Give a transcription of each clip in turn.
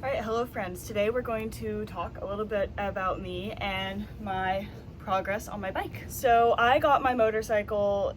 All right, hello friends. Today we're going to talk a little bit about me and my progress on my bike. So I got my motorcycle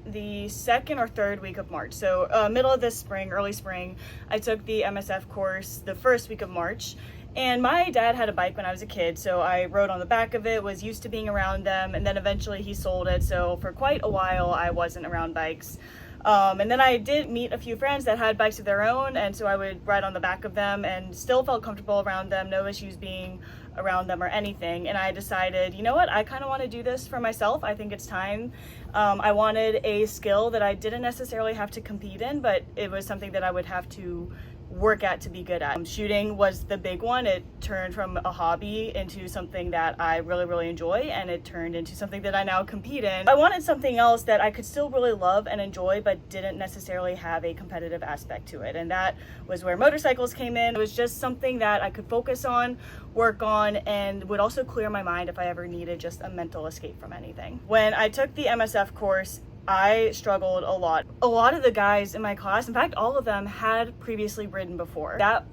the second or third week of March. So middle of this spring, early spring, I took the MSF course the first week of March. And my dad had a bike when I was a kid, so I rode on the back of it, was used to being around them, and then eventually he sold it. So for quite a while, I wasn't around bikes. And then I did meet a few friends that had bikes of their own, and so I would ride on the back of them and still felt comfortable around them, no issues being around them or anything. And I decided, you know what, I kind of want to do this for myself. I think it's time. I wanted a skill that I didn't necessarily have to compete in, but it was something that I would have to work at to be good at. Shooting was the big one. It turned from a hobby into something that I really enjoy, and it turned into something that I now compete in. I wanted something else that I could still really love and enjoy, but didn't necessarily have a competitive aspect to it, and that was where motorcycles came in. It was just something that I could focus on, work on, and would also clear my mind if I ever needed just a mental escape from anything. When I took the MSF course, I struggled a lot. A lot of the guys in my class, in fact, all of them had previously ridden before. That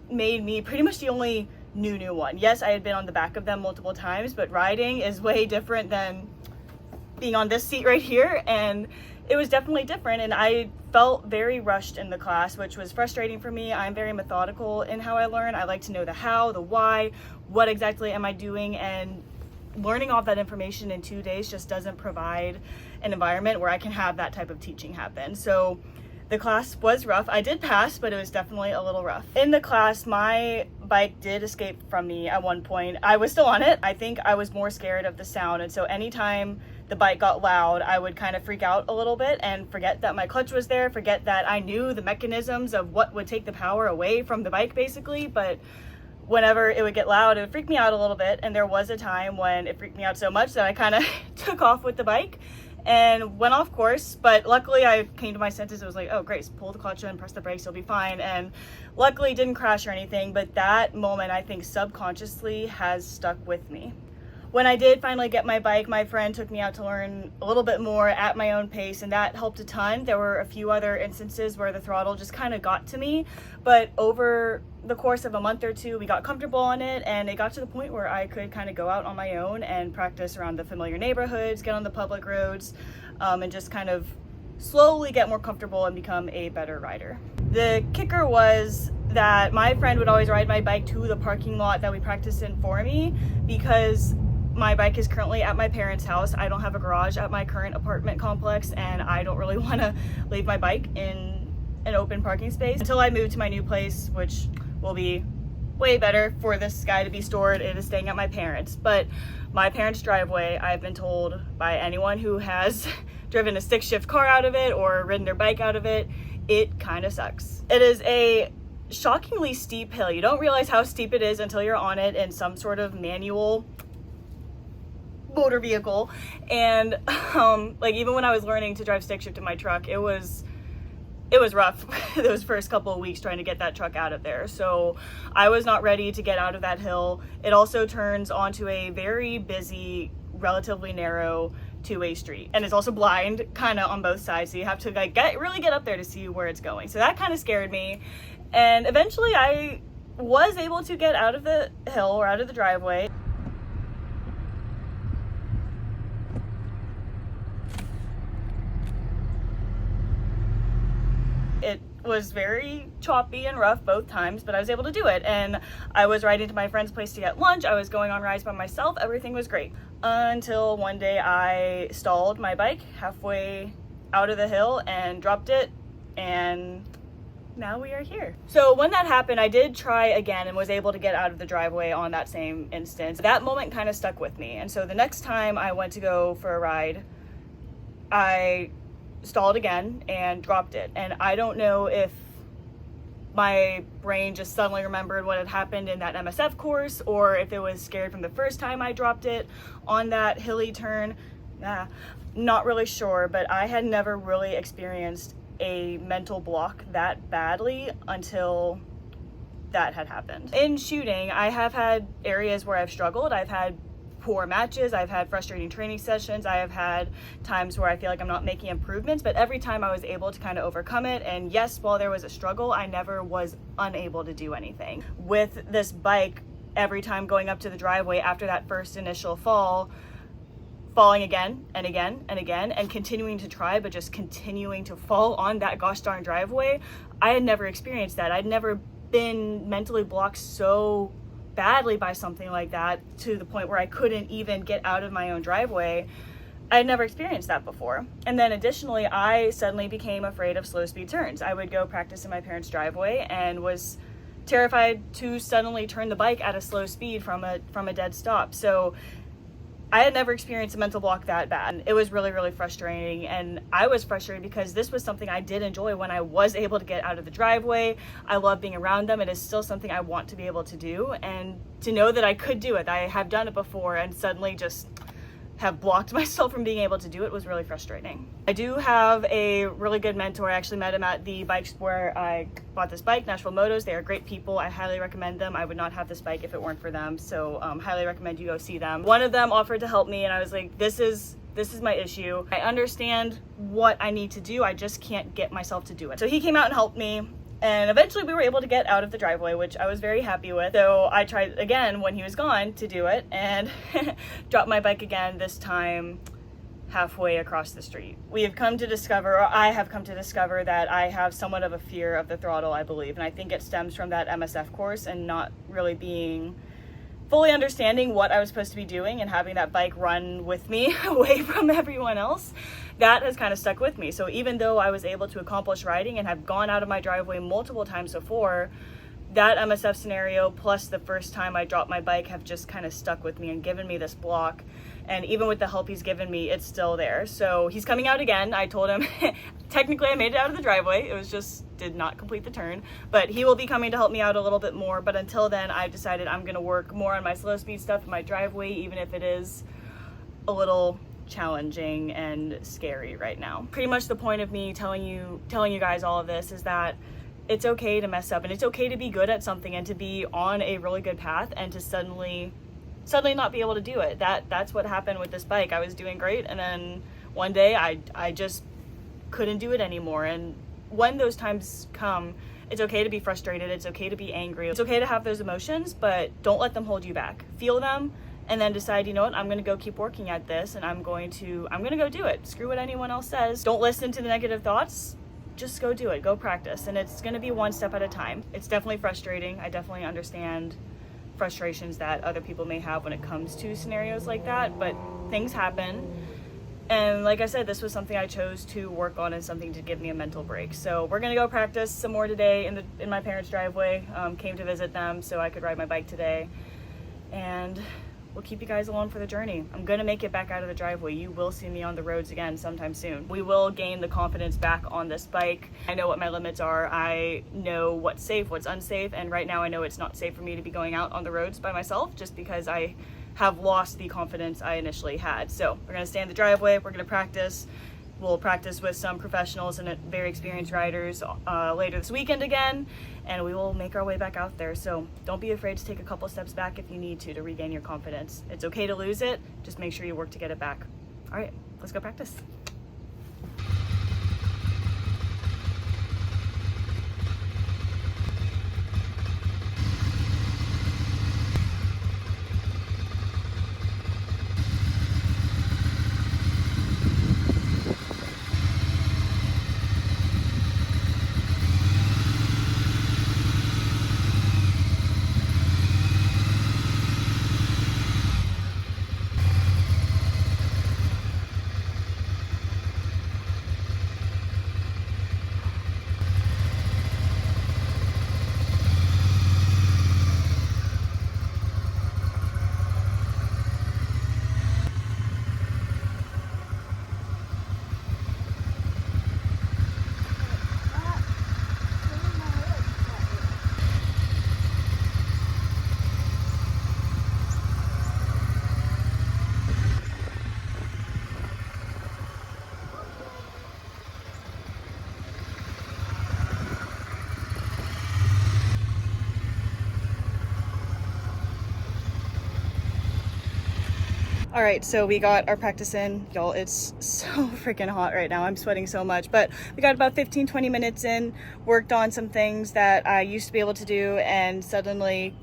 made me pretty much the only new one. Yes, I had been on the back of them multiple times, but riding is way different than being on this seat right here, and it was definitely different, and I felt very rushed in the class, which was frustrating for me. I'm very methodical in how I learn. I like to know the how, the why, what exactly am I doing, and learning all that information in 2 days just doesn't provide an environment where I can have that type of teaching happen. So the class was rough. I did pass, but it was definitely a little rough. In the class, my bike did escape from me at one point. I was still on it. I think I was more scared of the sound, and so anytime the bike got loud, I would kind of freak out a little bit and forget that my clutch was there, forget that I knew the mechanisms of what would take the power away from the bike basically. But whenever it would get loud, it would freak me out a little bit, and there was a time when it freaked me out so much that I kind of took off with the bike and went off course. But luckily I came to my senses. It was like, oh Grace, pull the clutch in, press the brakes, you'll be fine. And luckily didn't crash or anything, but that moment I think subconsciously has stuck with me. When I did finally get my bike, my friend took me out to learn a little bit more at my own pace, and that helped a ton. There were a few other instances where the throttle just kind of got to me, but over the course of a month or two, we got comfortable on it, and it got to the point where I could kind of go out on my own and practice around the familiar neighborhoods, get on the public roads, and just kind of slowly get more comfortable and become a better rider. The kicker was that my friend would always ride my bike to the parking lot that we practiced in for me, because my bike is currently at my parents' house. I don't have a garage at my current apartment complex, and I don't really want to leave my bike in an open parking space until I move to my new place, which will be way better for this guy to be stored. It is staying at my parents'. But my parents' driveway, I've been told by anyone who has driven a stick shift car out of it or ridden their bike out of it, it kind of sucks. It is a shockingly steep hill. You don't realize how steep it is until you're on it in some sort of manual motor vehicle. And like even when I was learning to drive stick shift in my truck, it was rough those first couple of weeks trying to get that truck out of there. So I was not ready to get out of that hill. It also turns onto a very busy, relatively narrow two-way street, and it's also blind kind of on both sides, so you have to like really get up there to see where it's going. So that kind of scared me, and eventually I was able to get out of the hill or out of the driveway. It was very choppy and rough both times, but I was able to do it. And I was riding to my friend's place to get lunch. I was going on rides by myself. Everything was great. Until one day I stalled my bike halfway out of the hill and dropped it, and now we are here. So when that happened, I did try again and was able to get out of the driveway on that same instance. That moment kind of stuck with me. And so the next time I went to go for a ride, I stalled again and dropped it. And I don't know if my brain just suddenly remembered what had happened in that MSF course, or if it was scared from the first time I dropped it on that hilly turn. Not really sure, but I had never really experienced a mental block that badly until that had happened. In shooting, I have had areas where I've struggled. I've had poor matches, I've had frustrating training sessions, I have had times where I feel like I'm not making improvements, but every time I was able to kind of overcome it. And yes, while there was a struggle, I never was unable to do anything. With this bike, every time going up to the driveway after that first initial fall, falling again and again and again and continuing to try, but just continuing to fall on that gosh darn driveway, I had never experienced that. I'd never been mentally blocked so badly by something like that to the point where I couldn't even get out of my own driveway. I had never experienced that before. And then additionally, I suddenly became afraid of slow speed turns. I would go practice in my parents' driveway and was terrified to suddenly turn the bike at a slow speed from a dead stop. So I had never experienced a mental block that bad. It was really, really frustrating. And I was frustrated because this was something I did enjoy when I was able to get out of the driveway. I love being around them. It is still something I want to be able to do. And to know that I could do it, I have done it before, and suddenly just have blocked myself from being able to do it was really frustrating. I do have a really good mentor. I actually met him at the bikes where I bought this bike, Nashville Motos. They are great people. I highly recommend them. I would not have this bike if it weren't for them. So highly recommend you go see them. One of them offered to help me, and I was like, this is my issue. I understand what I need to do. I just can't get myself to do it. So he came out and helped me. And eventually we were able to get out of the driveway, which I was very happy with. So I tried again when he was gone to do it and dropped my bike again, this time halfway across the street. We have come to discover, or I have come to discover, that I have somewhat of a fear of the throttle, I believe. And I think it stems from that MSF course and not really being fully understanding what I was supposed to be doing and having that bike run with me away from everyone else. That has kind of stuck with me. So even though I was able to accomplish riding and have gone out of my driveway multiple times before, that MSF scenario plus the first time I dropped my bike have just kind of stuck with me and given me this block. And even with the help he's given me, it's still there. So he's coming out again. I told him, technically I made it out of the driveway. It was just, did not complete the turn. But he will be coming to help me out a little bit more. But until then, I've decided I'm going to work more on my slow speed stuff in my driveway, even if it is a little challenging and scary right now. Pretty much the point of me telling you guys all of this is that it's okay to mess up, and it's okay to be good at something and to be on a really good path and to suddenly not be able to do it. That's what happened with this bike. I was doing great, and then one day I just couldn't do it anymore. And when those times come, it's okay to be frustrated, it's okay to be angry, it's okay to have those emotions, but don't let them hold you back. Feel them, and then decide, you know what, I'm gonna go keep working at this, and I'm gonna go do it. Screw what anyone else says. Don't listen to the negative thoughts. Just go do it, go practice. And it's gonna be one step at a time. It's definitely frustrating. I definitely understand frustrations that other people may have when it comes to scenarios like that, but things happen. And like I said, this was something I chose to work on and something to give me a mental break. So we're gonna go practice some more today in my parents' driveway. Came to visit them so I could ride my bike today. And we'll keep you guys along for the journey. I'm gonna make it back out of the driveway. You will see me on the roads again sometime soon. We will gain the confidence back on this bike. I know what my limits are. I know what's safe, what's unsafe, and right now I know it's not safe for me to be going out on the roads by myself just because I have lost the confidence I initially had. So we're gonna stay in the driveway, we're gonna practice. We'll practice with some professionals and very experienced riders later this weekend again, and we will make our way back out there. So don't be afraid to take a couple steps back if you need to regain your confidence. It's okay to lose it, just make sure you work to get it back. All right, let's go practice. All right, so we got our practice in. Y'all, it's so freaking hot right now. I'm sweating so much, but we got about 15-20 minutes in, worked on some things that I used to be able to do and suddenly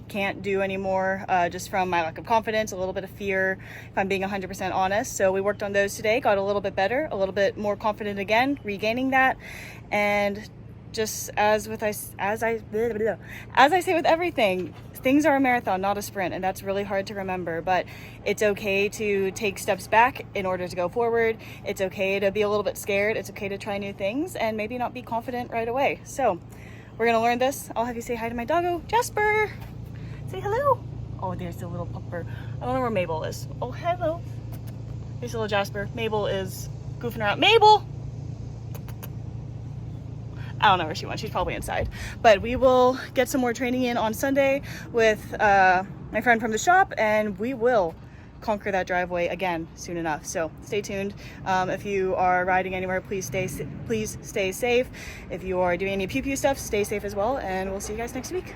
can't do anymore, just from my lack of confidence, a little bit of fear, if I'm being 100% honest. So we worked on those today, got a little bit better, a little bit more confident again, regaining that. And just as I say with everything, things are a marathon, not a sprint, and that's really hard to remember. But it's okay to take steps back in order to go forward. It's okay to be a little bit scared. It's okay to try new things and maybe not be confident right away. So we're gonna learn this. I'll have you say hi to my doggo, Jasper. Say hello. Oh, there's the little pupper. I don't know where Mabel is. Oh, hello. There's little Jasper. Mabel is goofing around. Mabel! I don't know where she went. She's probably inside. But we will get some more training in on Sunday with my friend from the shop, and we will conquer that driveway again soon enough. So stay tuned. If you are riding anywhere, please stay safe. If you are doing any pew-pew stuff, stay safe as well, and we'll see you guys next week.